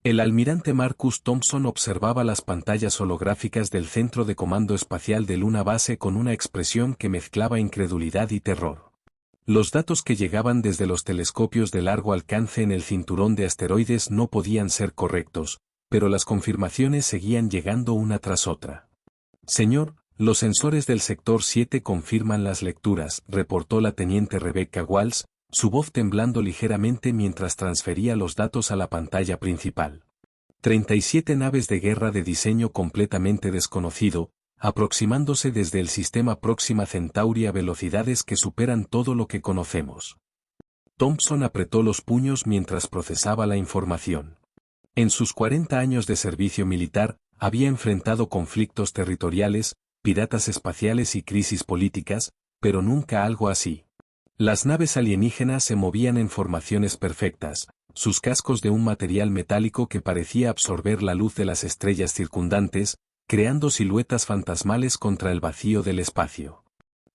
El almirante Marcus Thompson observaba las pantallas holográficas del centro de comando espacial de Luna Base con una expresión que mezclaba incredulidad y terror. Los datos que llegaban desde los telescopios de largo alcance en el cinturón de asteroides no podían ser correctos, pero las confirmaciones seguían llegando una tras otra. Señor, los sensores del sector 7 confirman las lecturas, reportó la teniente Rebecca Walsh, su voz temblando ligeramente mientras transfería los datos a la pantalla principal. 37 naves de guerra de diseño completamente desconocido, aproximándose desde el sistema Próxima Centauri a velocidades que superan todo lo que conocemos. Thompson apretó los puños mientras procesaba la información. En sus 40 años de servicio militar, había enfrentado conflictos territoriales, piratas espaciales y crisis políticas, pero nunca algo así. Las naves alienígenas se movían en formaciones perfectas, sus cascos de un material metálico que parecía absorber la luz de las estrellas circundantes, creando siluetas fantasmales contra el vacío del espacio.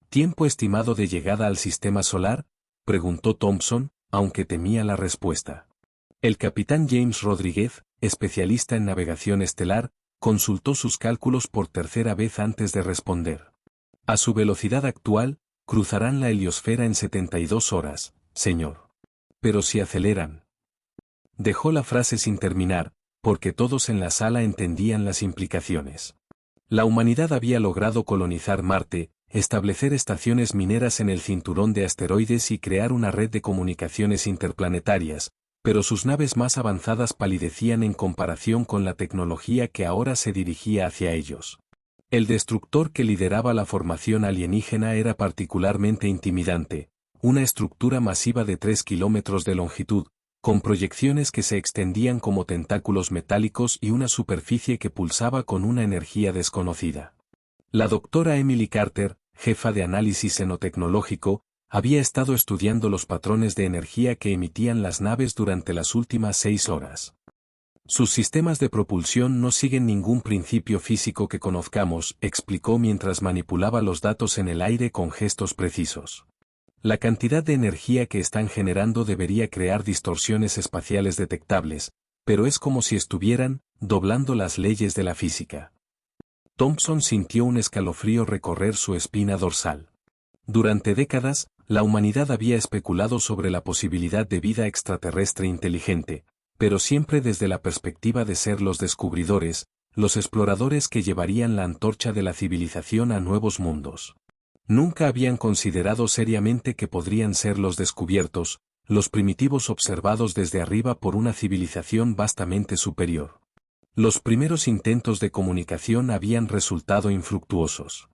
¿Tiempo estimado de llegada al sistema solar?, preguntó Thompson, aunque temía la respuesta. El capitán James Rodríguez, especialista en navegación estelar, consultó sus cálculos por tercera vez antes de responder. A su velocidad actual, cruzarán la heliosfera en 72 horas, señor. Pero si aceleran. Dejó la frase sin terminar, porque todos en la sala entendían las implicaciones. La humanidad había logrado colonizar Marte, establecer estaciones mineras en el cinturón de asteroides y crear una red de comunicaciones interplanetarias, pero sus naves más avanzadas palidecían en comparación con la tecnología que ahora se dirigía hacia ellos. El destructor que lideraba la formación alienígena era particularmente intimidante, una estructura masiva de 3 kilómetros de longitud, con proyecciones que se extendían como tentáculos metálicos y una superficie que pulsaba con una energía desconocida. La doctora Emily Carter, jefa de análisis xenotecnológico, había estado estudiando los patrones de energía que emitían las naves durante las últimas 6 horas. Sus sistemas de propulsión no siguen ningún principio físico que conozcamos, explicó mientras manipulaba los datos en el aire con gestos precisos. La cantidad de energía que están generando debería crear distorsiones espaciales detectables, pero es como si estuvieran doblando las leyes de la física. Thompson sintió un escalofrío recorrer su espina dorsal. Durante décadas, la humanidad había especulado sobre la posibilidad de vida extraterrestre inteligente, pero siempre desde la perspectiva de ser los descubridores, los exploradores que llevarían la antorcha de la civilización a nuevos mundos. Nunca habían considerado seriamente que podrían ser los descubiertos, los primitivos observados desde arriba por una civilización vastamente superior. Los primeros intentos de comunicación habían resultado infructuosos.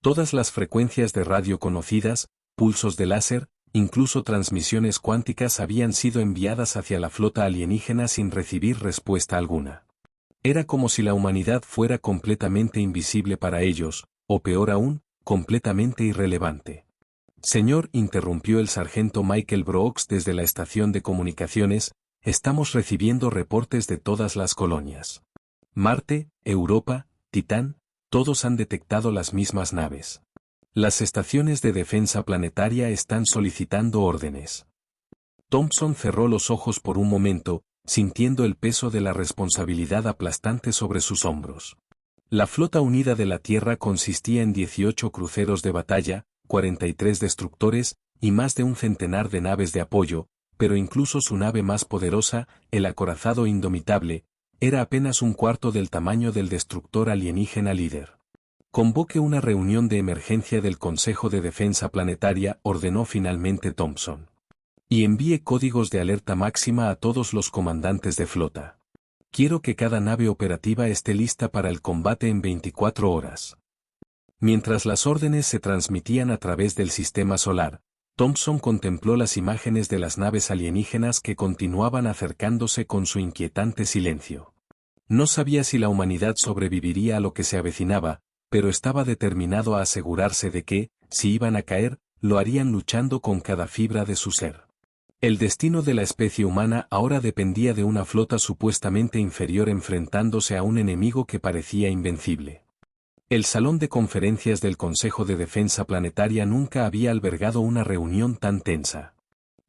Todas las frecuencias de radio conocidas, pulsos de láser, incluso transmisiones cuánticas habían sido enviadas hacia la flota alienígena sin recibir respuesta alguna. Era como si la humanidad fuera completamente invisible para ellos, o peor aún, completamente irrelevante. Señor, interrumpió el sargento Michael Brooks desde la estación de comunicaciones, estamos recibiendo reportes de todas las colonias. Marte, Europa, Titán, todos han detectado las mismas naves. Las estaciones de defensa planetaria están solicitando órdenes. Thompson cerró los ojos por un momento, sintiendo el peso de la responsabilidad aplastante sobre sus hombros. La flota unida de la Tierra consistía en 18 cruceros de batalla, 43 destructores, y más de un centenar de naves de apoyo, pero incluso su nave más poderosa, el acorazado Indomitable, era apenas un cuarto del tamaño del destructor alienígena líder. Convoque una reunión de emergencia del Consejo de Defensa Planetaria, ordenó finalmente Thompson. Y envíe códigos de alerta máxima a todos los comandantes de flota. Quiero que cada nave operativa esté lista para el combate en 24 horas. Mientras las órdenes se transmitían a través del sistema solar, Thompson contempló las imágenes de las naves alienígenas que continuaban acercándose con su inquietante silencio. No sabía si la humanidad sobreviviría a lo que se avecinaba, pero estaba determinado a asegurarse de que, si iban a caer, lo harían luchando con cada fibra de su ser. El destino de la especie humana ahora dependía de una flota supuestamente inferior enfrentándose a un enemigo que parecía invencible. El salón de conferencias del Consejo de Defensa Planetaria nunca había albergado una reunión tan tensa.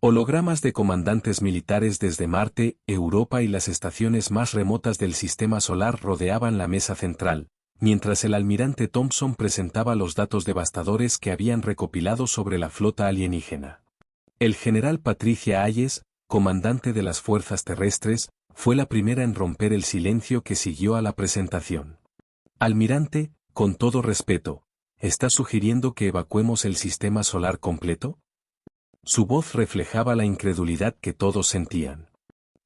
Hologramas de comandantes militares desde Marte, Europa y las estaciones más remotas del sistema solar rodeaban la mesa central, mientras el almirante Thompson presentaba los datos devastadores que habían recopilado sobre la flota alienígena. El general Patricia Hayes, comandante de las fuerzas terrestres, fue la primera en romper el silencio que siguió a la presentación. Almirante, con todo respeto, ¿está sugiriendo que evacuemos el sistema solar completo? Su voz reflejaba la incredulidad que todos sentían.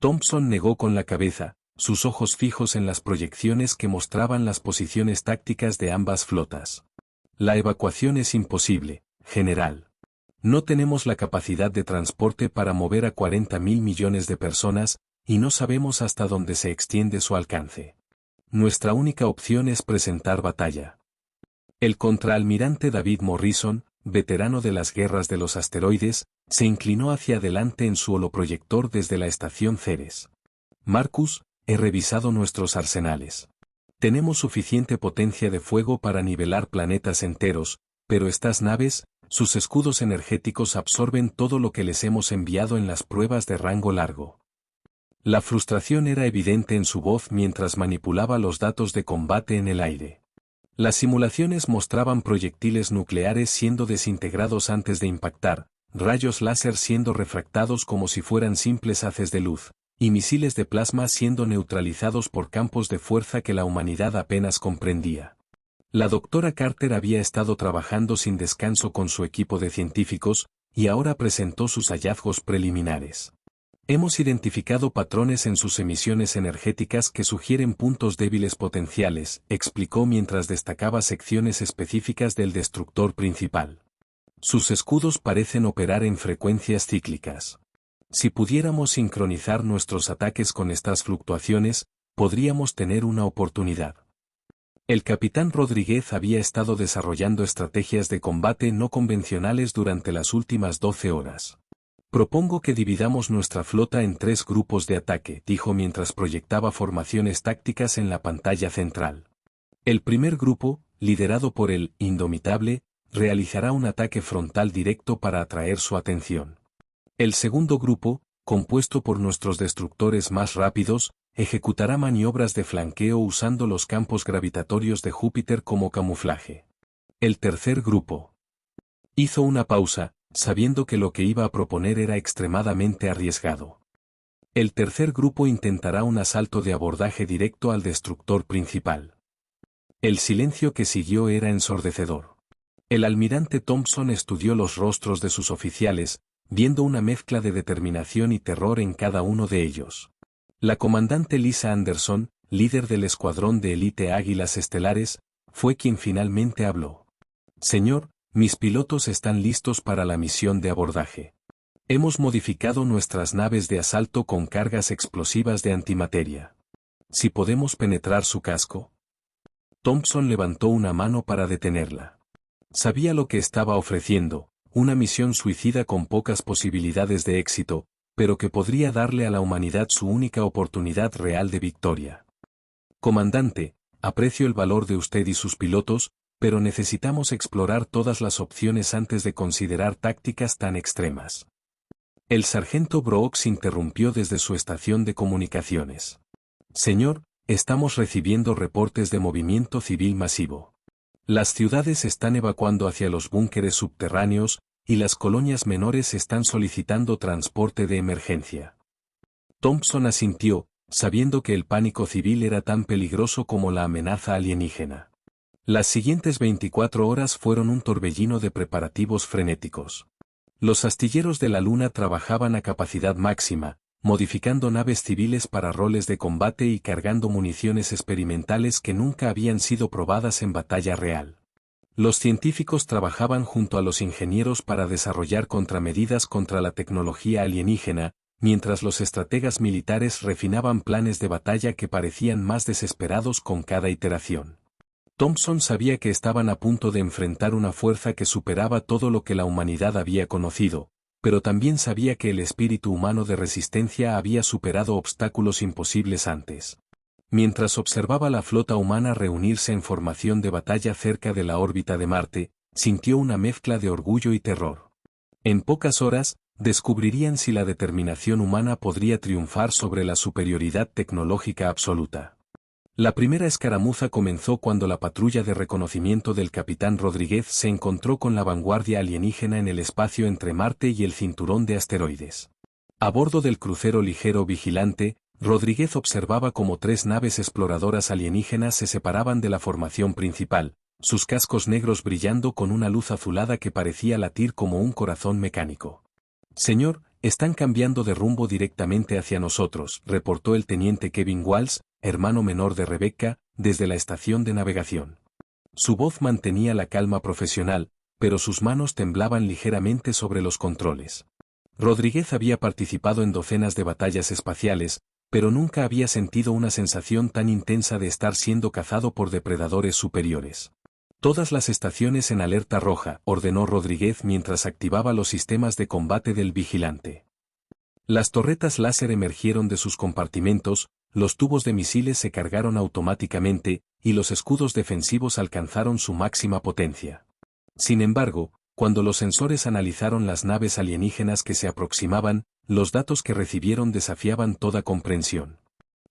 Thompson negó con la cabeza, sus ojos fijos en las proyecciones que mostraban las posiciones tácticas de ambas flotas. La evacuación es imposible, general. No tenemos la capacidad de transporte para mover a 40.000 millones de personas, y no sabemos hasta dónde se extiende su alcance. Nuestra única opción es presentar batalla. El contraalmirante David Morrison, veterano de las guerras de los asteroides, se inclinó hacia adelante en su holoproyector desde la estación Ceres. Marcus, he revisado nuestros arsenales. Tenemos suficiente potencia de fuego para nivelar planetas enteros, pero estas naves, sus escudos energéticos absorben todo lo que les hemos enviado en las pruebas de rango largo. La frustración era evidente en su voz mientras manipulaba los datos de combate en el aire. Las simulaciones mostraban proyectiles nucleares siendo desintegrados antes de impactar, rayos láser siendo refractados como si fueran simples haces de luz, y misiles de plasma siendo neutralizados por campos de fuerza que la humanidad apenas comprendía. La doctora Carter había estado trabajando sin descanso con su equipo de científicos, y ahora presentó sus hallazgos preliminares. Hemos identificado patrones en sus emisiones energéticas que sugieren puntos débiles potenciales, explicó mientras destacaba secciones específicas del destructor principal. Sus escudos parecen operar en frecuencias cíclicas. Si pudiéramos sincronizar nuestros ataques con estas fluctuaciones, podríamos tener una oportunidad. El capitán Rodríguez había estado desarrollando estrategias de combate no convencionales durante las últimas 12 horas. Propongo que dividamos nuestra flota en 3 grupos de ataque, dijo mientras proyectaba formaciones tácticas en la pantalla central. El primer grupo, liderado por el Indomitable, realizará un ataque frontal directo para atraer su atención. El segundo grupo, compuesto por nuestros destructores más rápidos, ejecutará maniobras de flanqueo usando los campos gravitatorios de Júpiter como camuflaje. El tercer grupo. Hizo una pausa, sabiendo que lo que iba a proponer era extremadamente arriesgado. El tercer grupo intentará un asalto de abordaje directo al destructor principal. El silencio que siguió era ensordecedor. El almirante Thompson estudió los rostros de sus oficiales, viendo una mezcla de determinación y terror en cada uno de ellos. La comandante Lisa Anderson, líder del escuadrón de élite Águilas Estelares, fue quien finalmente habló. Señor, mis pilotos están listos para la misión de abordaje. Hemos modificado nuestras naves de asalto con cargas explosivas de antimateria. Si podemos penetrar su casco. Thompson levantó una mano para detenerla. Sabía lo que estaba ofreciendo, una misión suicida con pocas posibilidades de éxito, pero que podría darle a la humanidad su única oportunidad real de victoria. Comandante, aprecio el valor de usted y sus pilotos, pero necesitamos explorar todas las opciones antes de considerar tácticas tan extremas. El sargento Brooks interrumpió desde su estación de comunicaciones. Señor, estamos recibiendo reportes de movimiento civil masivo. Las ciudades están evacuando hacia los búnkeres subterráneos, y las colonias menores están solicitando transporte de emergencia. Thompson asintió, sabiendo que el pánico civil era tan peligroso como la amenaza alienígena. Las siguientes 24 horas fueron un torbellino de preparativos frenéticos. Los astilleros de la Luna trabajaban a capacidad máxima, modificando naves civiles para roles de combate y cargando municiones experimentales que nunca habían sido probadas en batalla real. Los científicos trabajaban junto a los ingenieros para desarrollar contramedidas contra la tecnología alienígena, mientras los estrategas militares refinaban planes de batalla que parecían más desesperados con cada iteración. Thompson sabía que estaban a punto de enfrentar una fuerza que superaba todo lo que la humanidad había conocido, pero también sabía que el espíritu humano de resistencia había superado obstáculos imposibles antes. Mientras observaba la flota humana reunirse en formación de batalla cerca de la órbita de Marte, sintió una mezcla de orgullo y terror. En pocas horas, descubrirían si la determinación humana podría triunfar sobre la superioridad tecnológica absoluta. La primera escaramuza comenzó cuando la patrulla de reconocimiento del capitán Rodríguez se encontró con la vanguardia alienígena en el espacio entre Marte y el cinturón de asteroides. A bordo del crucero ligero Vigilante, Rodríguez observaba cómo 3 naves exploradoras alienígenas se separaban de la formación principal, sus cascos negros brillando con una luz azulada que parecía latir como un corazón mecánico. «Señor, están cambiando de rumbo directamente hacia nosotros», reportó el teniente Kevin Walsh, hermano menor de Rebecca, desde la estación de navegación. Su voz mantenía la calma profesional, pero sus manos temblaban ligeramente sobre los controles. Rodríguez había participado en docenas de batallas espaciales, pero nunca había sentido una sensación tan intensa de estar siendo cazado por depredadores superiores. «Todas las estaciones en alerta roja», ordenó Rodríguez mientras activaba los sistemas de combate del Vigilante. Las torretas láser emergieron de sus compartimentos, los tubos de misiles se cargaron automáticamente, y los escudos defensivos alcanzaron su máxima potencia. Sin embargo, cuando los sensores analizaron las naves alienígenas que se aproximaban, los datos que recibieron desafiaban toda comprensión.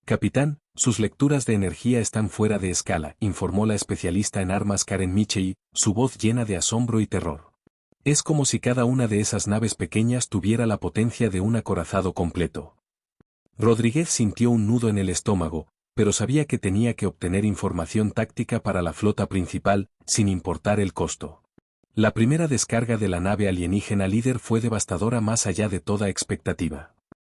«Capitán, sus lecturas de energía están fuera de escala», informó la especialista en armas Karen Michei, su voz llena de asombro y terror. «Es como si cada una de esas naves pequeñas tuviera la potencia de un acorazado completo». Rodríguez sintió un nudo en el estómago, pero sabía que tenía que obtener información táctica para la flota principal, sin importar el costo. La primera descarga de la nave alienígena líder fue devastadora más allá de toda expectativa.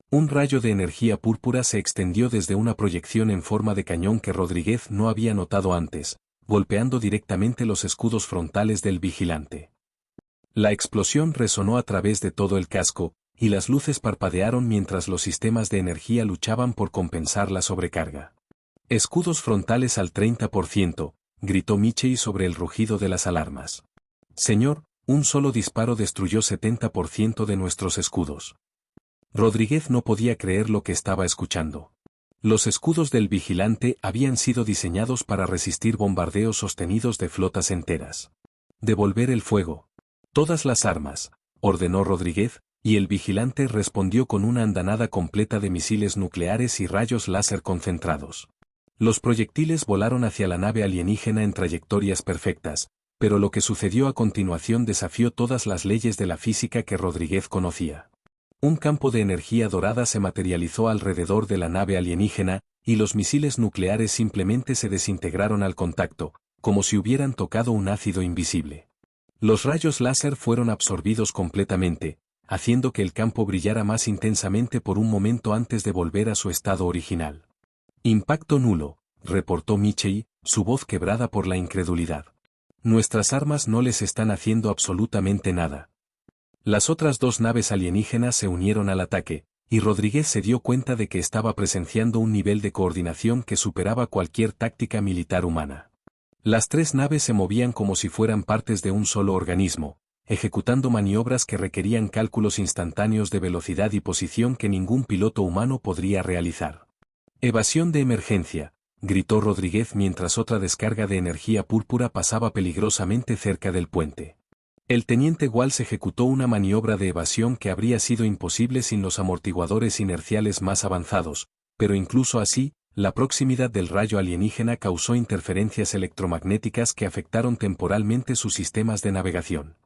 Un rayo de energía púrpura se extendió desde una proyección en forma de cañón que Rodríguez no había notado antes, golpeando directamente los escudos frontales del Vigilante. La explosión resonó a través de todo el casco, y las luces parpadearon mientras los sistemas de energía luchaban por compensar la sobrecarga. «Escudos frontales al 30%, gritó Michei sobre el rugido de las alarmas. «Señor, un solo disparo destruyó 70% de nuestros escudos». Rodríguez no podía creer lo que estaba escuchando. Los escudos del Vigilante habían sido diseñados para resistir bombardeos sostenidos de flotas enteras. «Devolver el fuego. Todas las armas», ordenó Rodríguez, y el Vigilante respondió con una andanada completa de misiles nucleares y rayos láser concentrados. Los proyectiles volaron hacia la nave alienígena en trayectorias perfectas, pero lo que sucedió a continuación desafió todas las leyes de la física que Rodríguez conocía. Un campo de energía dorada se materializó alrededor de la nave alienígena, y los misiles nucleares simplemente se desintegraron al contacto, como si hubieran tocado un ácido invisible. Los rayos láser fueron absorbidos completamente, haciendo que el campo brillara más intensamente por un momento antes de volver a su estado original. «Impacto nulo», reportó Michei, su voz quebrada por la incredulidad. «Nuestras armas no les están haciendo absolutamente nada». Las otras 2 naves alienígenas se unieron al ataque, y Rodríguez se dio cuenta de que estaba presenciando un nivel de coordinación que superaba cualquier táctica militar humana. Las 3 naves se movían como si fueran partes de un solo organismo, ejecutando maniobras que requerían cálculos instantáneos de velocidad y posición que ningún piloto humano podría realizar. «Evasión de emergencia», gritó Rodríguez mientras otra descarga de energía púrpura pasaba peligrosamente cerca del puente. El teniente Walsh ejecutó una maniobra de evasión que habría sido imposible sin los amortiguadores inerciales más avanzados, pero incluso así, la proximidad del rayo alienígena causó interferencias electromagnéticas que afectaron temporalmente sus sistemas de navegación.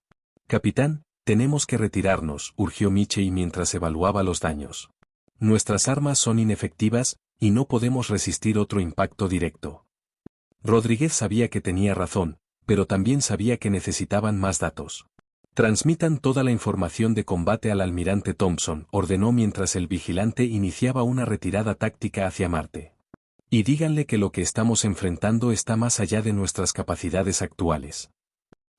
«Capitán, tenemos que retirarnos», urgió Michei mientras evaluaba los daños. «Nuestras armas son inefectivas, y no podemos resistir otro impacto directo». Rodríguez sabía que tenía razón, pero también sabía que necesitaban más datos. «Transmitan toda la información de combate al almirante Thompson», ordenó mientras el Vigilante iniciaba una retirada táctica hacia Marte. «Y díganle que lo que estamos enfrentando está más allá de nuestras capacidades actuales».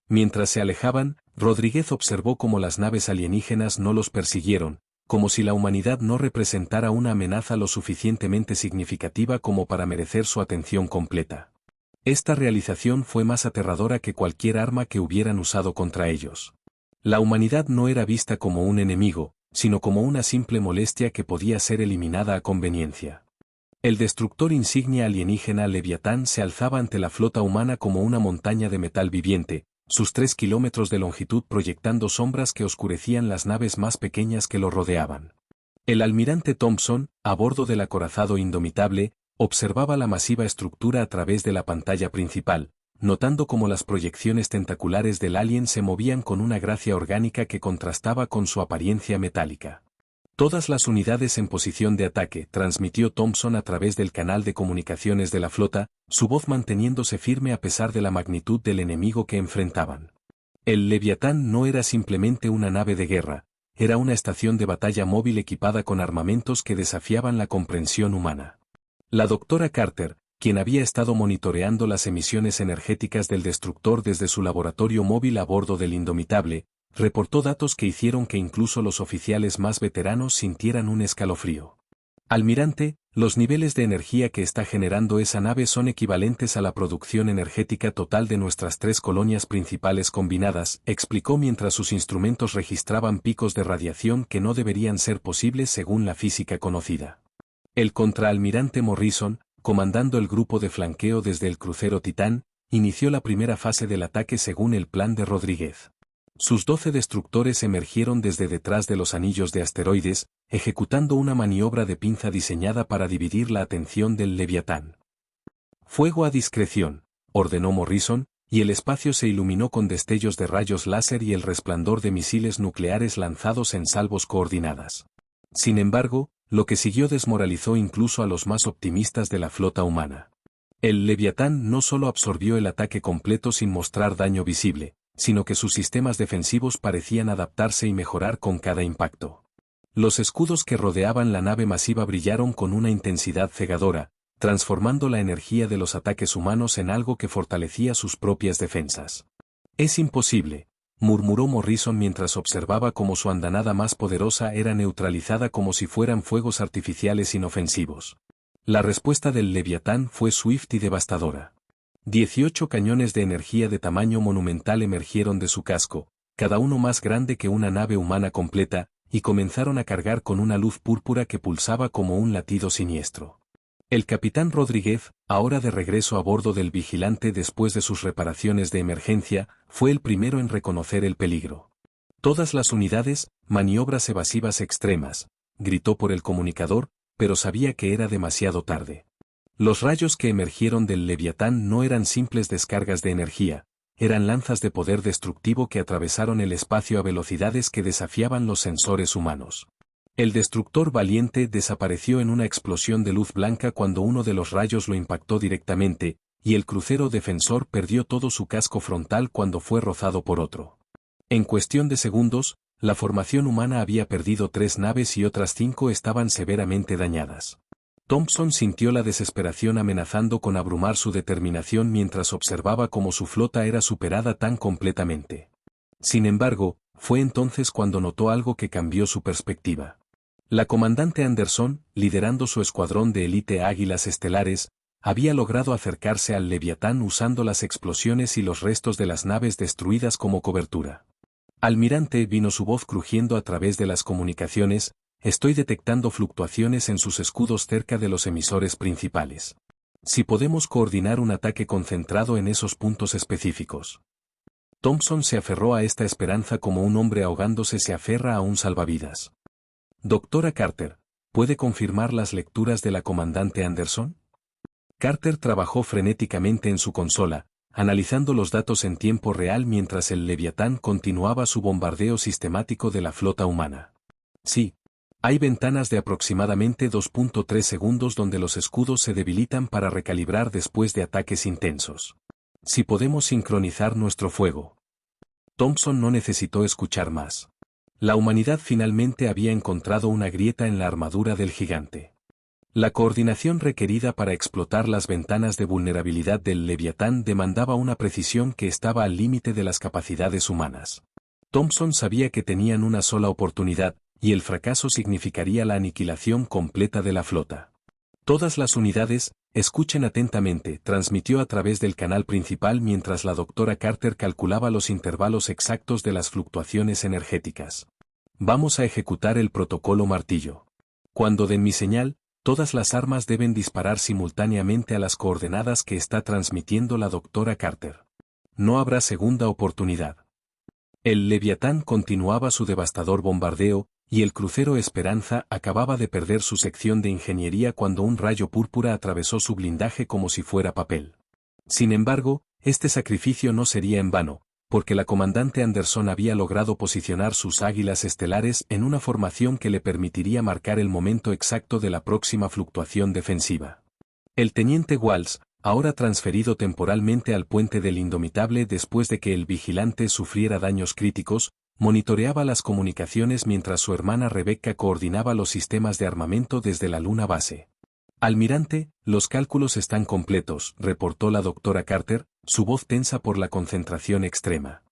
Mientras se alejaban, Rodríguez observó cómo las naves alienígenas no los persiguieron, como si la humanidad no representara una amenaza lo suficientemente significativa como para merecer su atención completa. Esta realización fue más aterradora que cualquier arma que hubieran usado contra ellos. La humanidad no era vista como un enemigo, sino como una simple molestia que podía ser eliminada a conveniencia. El destructor insignia alienígena Leviatán se alzaba ante la flota humana como una montaña de metal viviente, sus 3 kilómetros de longitud proyectando sombras que oscurecían las naves más pequeñas que lo rodeaban. El almirante Thompson, a bordo del acorazado Indomitable, observaba la masiva estructura a través de la pantalla principal, notando cómo las proyecciones tentaculares del alien se movían con una gracia orgánica que contrastaba con su apariencia metálica. Todas las unidades en posición de ataque, transmitió Thompson a través del canal de comunicaciones de la flota, su voz manteniéndose firme a pesar de la magnitud del enemigo que enfrentaban. El Leviatán no era simplemente una nave de guerra, era una estación de batalla móvil equipada con armamentos que desafiaban la comprensión humana. La doctora Carter, quien había estado monitoreando las emisiones energéticas del destructor desde su laboratorio móvil a bordo del Indomitable, reportó datos que hicieron que incluso los oficiales más veteranos sintieran un escalofrío. Almirante, los niveles de energía que está generando esa nave son equivalentes a la producción energética total de nuestras 3 colonias principales combinadas, explicó mientras sus instrumentos registraban picos de radiación que no deberían ser posibles según la física conocida. El contraalmirante Morrison, comandando el grupo de flanqueo desde el crucero Titán, inició la primera fase del ataque según el plan de Rodríguez. Sus 12 destructores emergieron desde detrás de los anillos de asteroides, ejecutando una maniobra de pinza diseñada para dividir la atención del Leviatán. Fuego a discreción, ordenó Morrison, y el espacio se iluminó con destellos de rayos láser y el resplandor de misiles nucleares lanzados en salvos coordinadas. Sin embargo, lo que siguió desmoralizó incluso a los más optimistas de la flota humana. El Leviatán no solo absorbió el ataque completo sin mostrar daño visible, sino que sus sistemas defensivos parecían adaptarse y mejorar con cada impacto. Los escudos que rodeaban la nave masiva brillaron con una intensidad cegadora, transformando la energía de los ataques humanos en algo que fortalecía sus propias defensas. Es imposible, murmuró Morrison mientras observaba cómo su andanada más poderosa era neutralizada como si fueran fuegos artificiales inofensivos. La respuesta del Leviatán fue swift y devastadora. 18 cañones de energía de tamaño monumental emergieron de su casco, cada uno más grande que una nave humana completa, y comenzaron a cargar con una luz púrpura que pulsaba como un latido siniestro. El capitán Rodríguez, ahora de regreso a bordo del Vigilante después de sus reparaciones de emergencia, fue el primero en reconocer el peligro. Todas las unidades, maniobras evasivas extremas, gritó por el comunicador, pero sabía que era demasiado tarde. Los rayos que emergieron del Leviatán no eran simples descargas de energía, eran lanzas de poder destructivo que atravesaron el espacio a velocidades que desafiaban los sensores humanos. El destructor Valiente desapareció en una explosión de luz blanca cuando uno de los rayos lo impactó directamente, y el crucero Defensor perdió todo su casco frontal cuando fue rozado por otro. En cuestión de segundos, la formación humana había perdido 3 naves y otras 5 estaban severamente dañadas. Thompson sintió la desesperación amenazando con abrumar su determinación mientras observaba cómo su flota era superada tan completamente. Sin embargo, fue entonces cuando notó algo que cambió su perspectiva. La comandante Anderson, liderando su escuadrón de élite Águilas Estelares, había logrado acercarse al Leviatán usando las explosiones y los restos de las naves destruidas como cobertura. Almirante, vino su voz crujiendo a través de las comunicaciones, estoy detectando fluctuaciones en sus escudos cerca de los emisores principales. Si podemos coordinar un ataque concentrado en esos puntos específicos. Thompson se aferró a esta esperanza como un hombre ahogándose se aferra a un salvavidas. Doctora Carter, ¿puede confirmar las lecturas de la comandante Anderson? Carter trabajó frenéticamente en su consola, analizando los datos en tiempo real mientras el Leviatán continuaba su bombardeo sistemático de la flota humana. Sí. Hay ventanas de aproximadamente 2.3 segundos donde los escudos se debilitan para recalibrar después de ataques intensos. Si podemos sincronizar nuestro fuego. Thompson no necesitó escuchar más. La humanidad finalmente había encontrado una grieta en la armadura del gigante. La coordinación requerida para explotar las ventanas de vulnerabilidad del Leviatán demandaba una precisión que estaba al límite de las capacidades humanas. Thompson sabía que tenían una sola oportunidad, y el fracaso significaría la aniquilación completa de la flota. Todas las unidades, escuchen atentamente, transmitió a través del canal principal mientras la doctora Carter calculaba los intervalos exactos de las fluctuaciones energéticas. Vamos a ejecutar el protocolo martillo. Cuando den mi señal, todas las armas deben disparar simultáneamente a las coordenadas que está transmitiendo la doctora Carter. no habrá segunda oportunidad. El Leviatán continuaba su devastador bombardeo, y el crucero Esperanza acababa de perder su sección de ingeniería cuando un rayo púrpura atravesó su blindaje como si fuera papel. Sin embargo, este sacrificio no sería en vano, porque la comandante Anderson había logrado posicionar sus águilas estelares en una formación que le permitiría marcar el momento exacto de la próxima fluctuación defensiva. El teniente Walsh, ahora transferido temporalmente al puente del Indomitable después de que el vigilante sufriera daños críticos, monitoreaba las comunicaciones mientras su hermana Rebecca coordinaba los sistemas de armamento desde la luna base. Almirante, los cálculos están completos, reportó la doctora Carter, su voz tensa por la concentración extrema.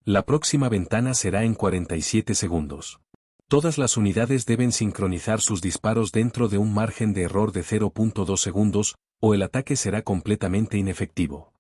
La próxima ventana será en 47 segundos. Todas las unidades deben sincronizar sus disparos dentro de un margen de error de 0.2 segundos, o el ataque será completamente inefectivo.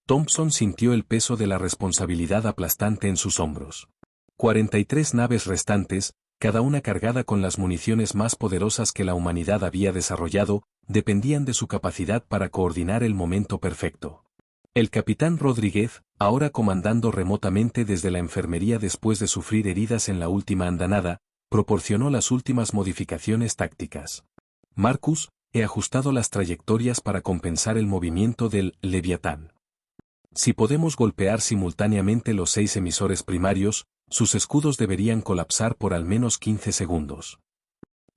Thompson sintió el peso de la responsabilidad aplastante en sus hombros. 43 naves restantes, cada una cargada con las municiones más poderosas que la humanidad había desarrollado, dependían de su capacidad para coordinar el momento perfecto. El capitán Rodríguez, ahora comandando remotamente desde la enfermería después de sufrir heridas en la última andanada, proporcionó las últimas modificaciones tácticas. Marcus, he ajustado las trayectorias para compensar el movimiento del Leviatán. Si podemos golpear simultáneamente los 6 emisores primarios, sus escudos deberían colapsar por al menos 15 segundos.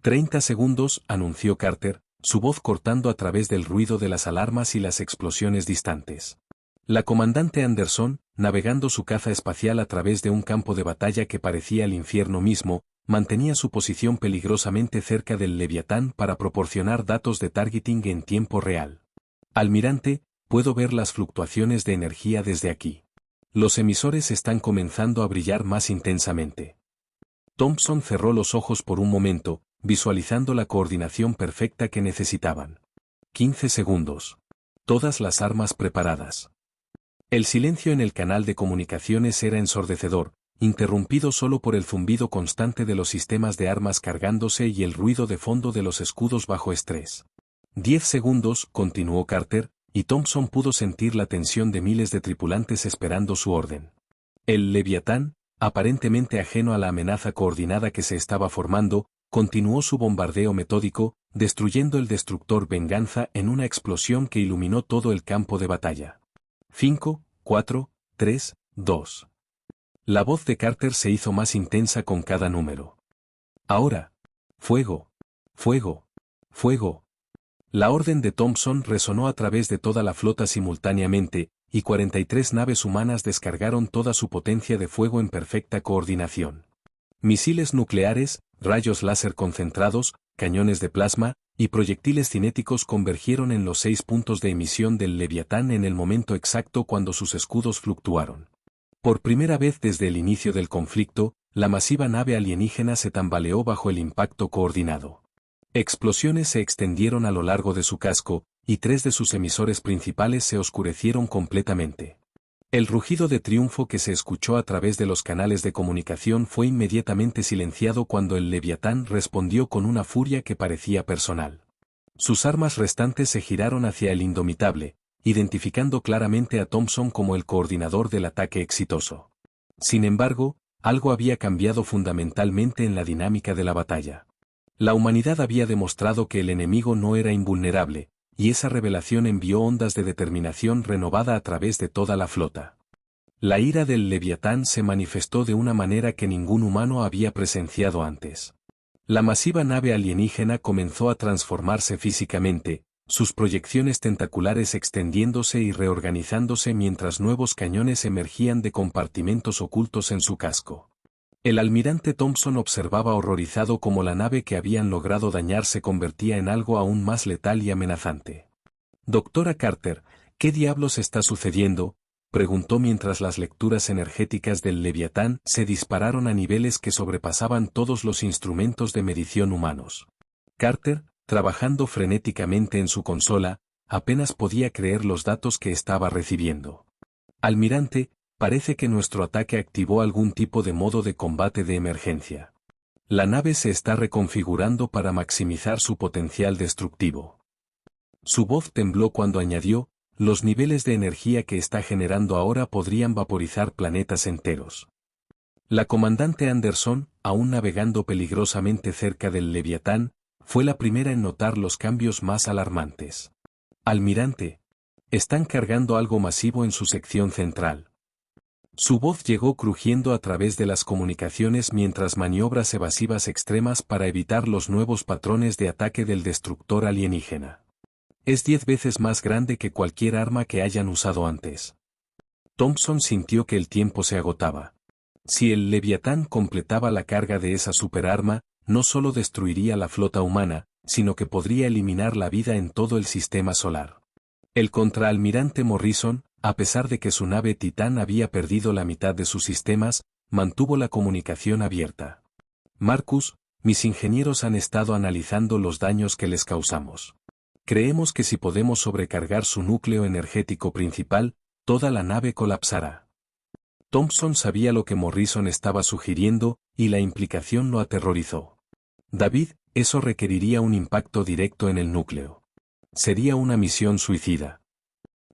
30 segundos, anunció Carter, su voz cortando a través del ruido de las alarmas y las explosiones distantes. La comandante Anderson, navegando su caza espacial a través de un campo de batalla que parecía el infierno mismo, mantenía su posición peligrosamente cerca del Leviatán para proporcionar datos de targeting en tiempo real. Almirante, puedo ver las fluctuaciones de energía desde aquí. Los emisores están comenzando a brillar más intensamente. Thompson cerró los ojos por un momento, visualizando la coordinación perfecta que necesitaban. 15 segundos. Todas las armas preparadas. El silencio en el canal de comunicaciones era ensordecedor, interrumpido solo por el zumbido constante de los sistemas de armas cargándose y el ruido de fondo de los escudos bajo estrés. 10 segundos, continuó Carter, y Thompson pudo sentir la tensión de miles de tripulantes esperando su orden. El Leviatán, aparentemente ajeno a la amenaza coordinada que se estaba formando, continuó su bombardeo metódico, destruyendo el destructor Venganza en una explosión que iluminó todo el campo de batalla. 5, 4, 3, 2. La voz de Carter se hizo más intensa con cada número. Ahora. Fuego. Fuego. Fuego. La orden de Thompson resonó a través de toda la flota simultáneamente, y 43 naves humanas descargaron toda su potencia de fuego en perfecta coordinación. Misiles nucleares, rayos láser concentrados, cañones de plasma, y proyectiles cinéticos convergieron en los 6 puntos de emisión del Leviatán en el momento exacto cuando sus escudos fluctuaron. Por primera vez desde el inicio del conflicto, la masiva nave alienígena se tambaleó bajo el impacto coordinado. Explosiones se extendieron a lo largo de su casco, y 3 de sus emisores principales se oscurecieron completamente. El rugido de triunfo que se escuchó a través de los canales de comunicación fue inmediatamente silenciado cuando el Leviatán respondió con una furia que parecía personal. Sus armas restantes se giraron hacia el Indomitable, identificando claramente a Thompson como el coordinador del ataque exitoso. Sin embargo, algo había cambiado fundamentalmente en la dinámica de la batalla. La humanidad había demostrado que el enemigo no era invulnerable, y esa revelación envió ondas de determinación renovada a través de toda la flota. La ira del Leviatán se manifestó de una manera que ningún humano había presenciado antes. La masiva nave alienígena comenzó a transformarse físicamente, sus proyecciones tentaculares extendiéndose y reorganizándose mientras nuevos cañones emergían de compartimentos ocultos en su casco. El almirante Thompson observaba horrorizado cómo la nave que habían logrado dañar se convertía en algo aún más letal y amenazante. «Doctora Carter, ¿qué diablos está sucediendo?», preguntó mientras las lecturas energéticas del Leviatán se dispararon a niveles que sobrepasaban todos los instrumentos de medición humanos. Carter, trabajando frenéticamente en su consola, apenas podía creer los datos que estaba recibiendo. «Almirante, parece que nuestro ataque activó algún tipo de modo de combate de emergencia. La nave se está reconfigurando para maximizar su potencial destructivo». Su voz tembló cuando añadió, los niveles de energía que está generando ahora podrían vaporizar planetas enteros. La comandante Anderson, aún navegando peligrosamente cerca del Leviatán, fue la primera en notar los cambios más alarmantes. Almirante, están cargando algo masivo en su sección central. Su voz llegó crujiendo a través de las comunicaciones mientras maniobras evasivas extremas para evitar los nuevos patrones de ataque del destructor alienígena. Es 10 veces más grande que cualquier arma que hayan usado antes. Thompson sintió que el tiempo se agotaba. Si el Leviatán completaba la carga de esa superarma, no solo destruiría la flota humana, sino que podría eliminar la vida en todo el sistema solar. El contraalmirante Morrison, a pesar de que su nave Titán había perdido la mitad de sus sistemas, mantuvo la comunicación abierta. Marcus, mis ingenieros han estado analizando los daños que les causamos. Creemos que si podemos sobrecargar su núcleo energético principal, toda la nave colapsará. Thompson sabía lo que Morrison estaba sugiriendo, y la implicación lo aterrorizó. David, eso requeriría un impacto directo en el núcleo. Sería una misión suicida.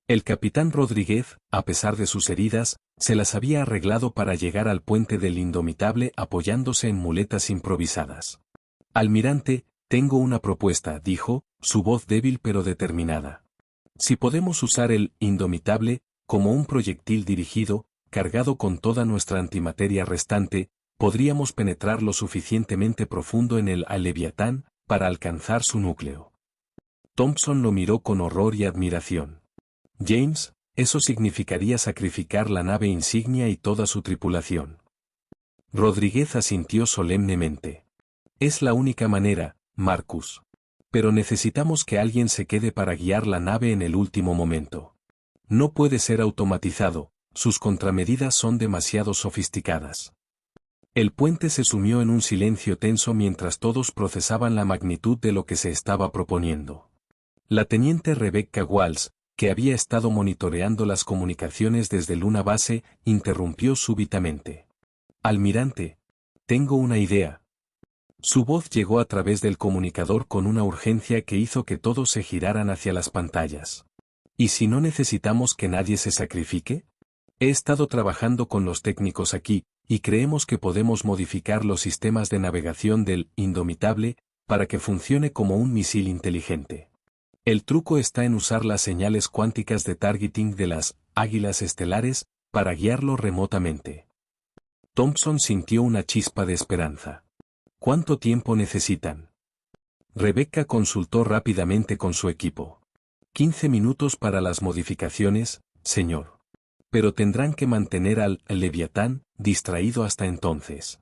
El capitán Rodríguez, a pesar de sus heridas, se las había arreglado para llegar al puente del Indomitable apoyándose en muletas improvisadas. Almirante, tengo una propuesta, dijo, su voz débil pero determinada. Si podemos usar el Indomitable como un proyectil dirigido, cargado con toda nuestra antimateria restante, podríamos penetrar lo suficientemente profundo en el Leviatán para alcanzar su núcleo. Thompson lo miró con horror y admiración. James, eso significaría sacrificar la nave insignia y toda su tripulación. Rodríguez asintió solemnemente. Es la única manera, Marcus. Pero necesitamos que alguien se quede para guiar la nave en el último momento. No puede ser automatizado, sus contramedidas son demasiado sofisticadas. El puente se sumió en un silencio tenso mientras todos procesaban la magnitud de lo que se estaba proponiendo. La teniente Rebecca Walsh, que había estado monitoreando las comunicaciones desde Luna Base, interrumpió súbitamente. Almirante, tengo una idea. Su voz llegó a través del comunicador con una urgencia que hizo que todos se giraran hacia las pantallas. ¿Y si no necesitamos que nadie se sacrifique? He estado trabajando con los técnicos aquí, y creemos que podemos modificar los sistemas de navegación del Indomitable para que funcione como un misil inteligente. El truco está en usar las señales cuánticas de targeting de las águilas estelares para guiarlo remotamente. Thompson sintió una chispa de esperanza. ¿Cuánto tiempo necesitan? Rebecca consultó rápidamente con su equipo. 15 minutos para las modificaciones, señor. Pero tendrán que mantener al Leviatán distraído hasta entonces.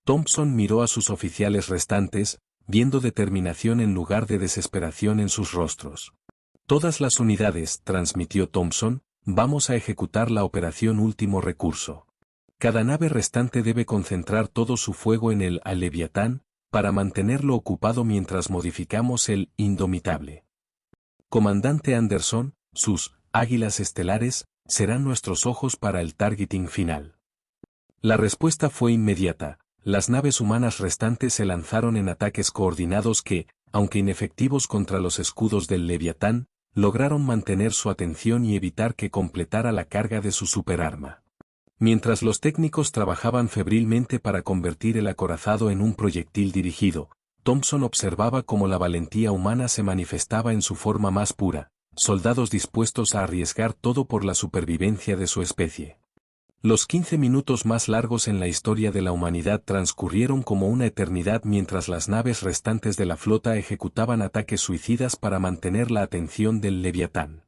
Thompson miró a sus oficiales restantes, viendo determinación en lugar de desesperación en sus rostros. Todas las unidades, transmitió Thompson, vamos a ejecutar la operación último recurso. Cada nave restante debe concentrar todo su fuego en el Leviatán, para mantenerlo ocupado mientras modificamos el Indomitable. Comandante Anderson, sus águilas estelares, serán nuestros ojos para el targeting final. La respuesta fue inmediata. Las naves humanas restantes se lanzaron en ataques coordinados que, aunque inefectivos contra los escudos del Leviatán, lograron mantener su atención y evitar que completara la carga de su superarma. Mientras los técnicos trabajaban febrilmente para convertir el acorazado en un proyectil dirigido, Thompson observaba cómo la valentía humana se manifestaba en su forma más pura, soldados dispuestos a arriesgar todo por la supervivencia de su especie. Los 15 minutos más largos en la historia de la humanidad transcurrieron como una eternidad mientras las naves restantes de la flota ejecutaban ataques suicidas para mantener la atención del Leviatán.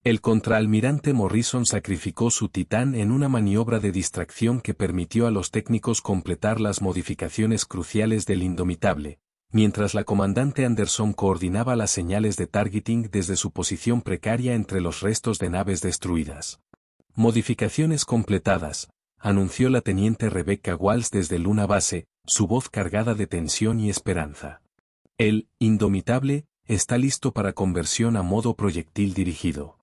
El contraalmirante Morrison sacrificó su Titán en una maniobra de distracción que permitió a los técnicos completar las modificaciones cruciales del Indomitable, mientras la comandante Anderson coordinaba las señales de targeting desde su posición precaria entre los restos de naves destruidas. Modificaciones completadas, anunció la teniente Rebecca Walsh desde Luna Base, su voz cargada de tensión y esperanza. El Indomitable está listo para conversión a modo proyectil dirigido.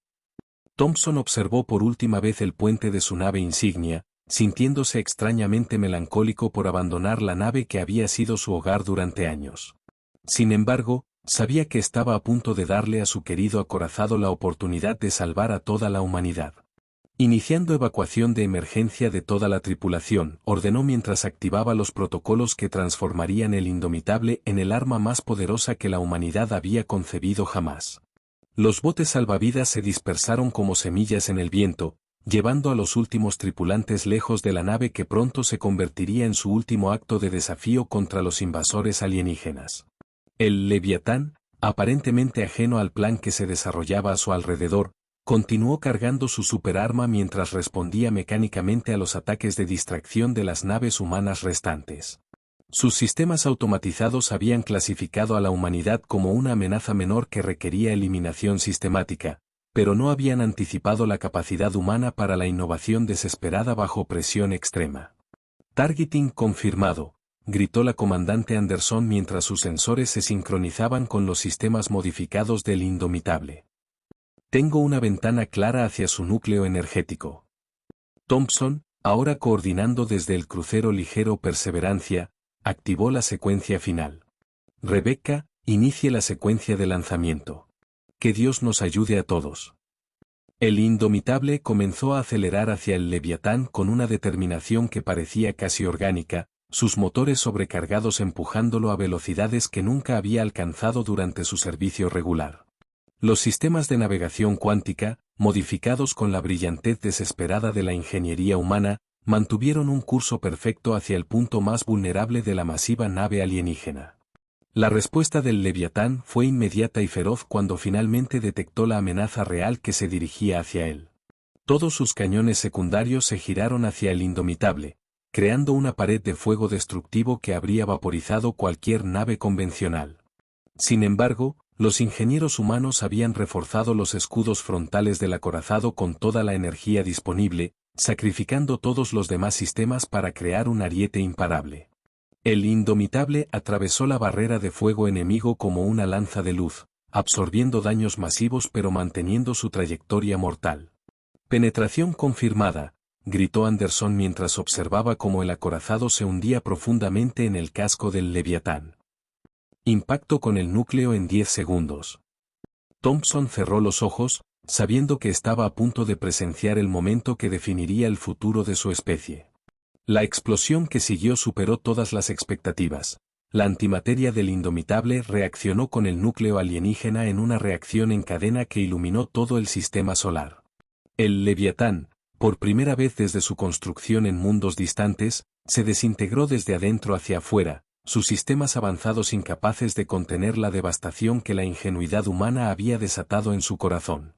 Thompson observó por última vez el puente de su nave insignia, sintiéndose extrañamente melancólico por abandonar la nave que había sido su hogar durante años. Sin embargo, Sabía que estaba a punto de darle a su querido acorazado la oportunidad de salvar a toda la humanidad. Iniciando evacuación de emergencia de toda la tripulación, ordenó mientras activaba los protocolos que transformarían el Indomitable en el arma más poderosa que la humanidad había concebido jamás. Los botes salvavidas se dispersaron como semillas en el viento, llevando a los últimos tripulantes lejos de la nave que pronto se convertiría en su último acto de desafío contra los invasores alienígenas. El Leviatán, aparentemente ajeno al plan que se desarrollaba a su alrededor, continuó cargando su superarma mientras respondía mecánicamente a los ataques de distracción de las naves humanas restantes. Sus sistemas automatizados habían clasificado a la humanidad como una amenaza menor que requería eliminación sistemática, pero no habían anticipado la capacidad humana para la innovación desesperada bajo presión extrema. Targeting confirmado, gritó la comandante Anderson mientras sus sensores se sincronizaban con los sistemas modificados del Indomitable. Tengo una ventana clara hacia su núcleo energético. Thompson, ahora coordinando desde el crucero ligero Perseverancia, activó la secuencia final. Rebecca, inicie la secuencia de lanzamiento. Que Dios nos ayude a todos. El Indomitable comenzó a acelerar hacia el Leviatán con una determinación que parecía casi orgánica, sus motores sobrecargados empujándolo a velocidades que nunca había alcanzado durante su servicio regular. Los sistemas de navegación cuántica, modificados con la brillantez desesperada de la ingeniería humana, mantuvieron un curso perfecto hacia el punto más vulnerable de la masiva nave alienígena. La respuesta del Leviatán fue inmediata y feroz cuando finalmente detectó la amenaza real que se dirigía hacia él. Todos sus cañones secundarios se giraron hacia el Indomitable, creando una pared de fuego destructivo que habría vaporizado cualquier nave convencional. Sin embargo, los ingenieros humanos habían reforzado los escudos frontales del acorazado con toda la energía disponible, sacrificando todos los demás sistemas para crear un ariete imparable. El Indomitable atravesó la barrera de fuego enemigo como una lanza de luz, absorbiendo daños masivos pero manteniendo su trayectoria mortal. Penetración confirmada, gritó Anderson mientras observaba cómo el acorazado se hundía profundamente en el casco del Leviatán. Impacto con el núcleo en 10 segundos. Thompson cerró los ojos, sabiendo que estaba a punto de presenciar el momento que definiría el futuro de su especie. La explosión que siguió superó todas las expectativas. La antimateria del Indomitable reaccionó con el núcleo alienígena en una reacción en cadena que iluminó todo el sistema solar. El Leviatán, por primera vez desde su construcción en mundos distantes, se desintegró desde adentro hacia afuera, sus sistemas avanzados incapaces de contener la devastación que la ingenuidad humana había desatado en su corazón.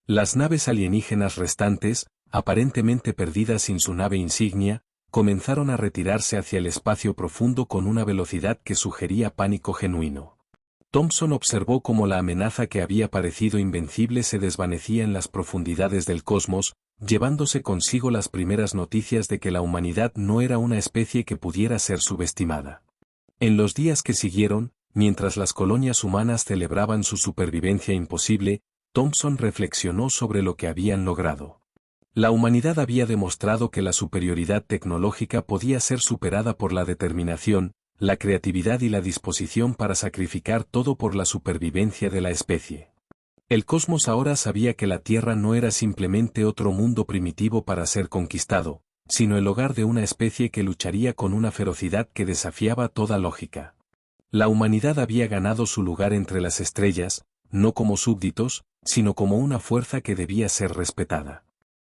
Las naves alienígenas restantes, aparentemente perdidas sin su nave insignia, comenzaron a retirarse hacia el espacio profundo con una velocidad que sugería pánico genuino. Thompson observó cómo la amenaza que había parecido invencible se desvanecía en las profundidades del cosmos, llevándose consigo las primeras noticias de que la humanidad no era una especie que pudiera ser subestimada. En los días que siguieron, mientras las colonias humanas celebraban su supervivencia imposible, Thompson reflexionó sobre lo que habían logrado. La humanidad había demostrado que la superioridad tecnológica podía ser superada por la determinación, la creatividad y la disposición para sacrificar todo por la supervivencia de la especie. El cosmos ahora sabía que la Tierra no era simplemente otro mundo primitivo para ser conquistado, sino el hogar de una especie que lucharía con una ferocidad que desafiaba toda lógica. La humanidad había ganado su lugar entre las estrellas, no como súbditos, sino como una fuerza que debía ser respetada.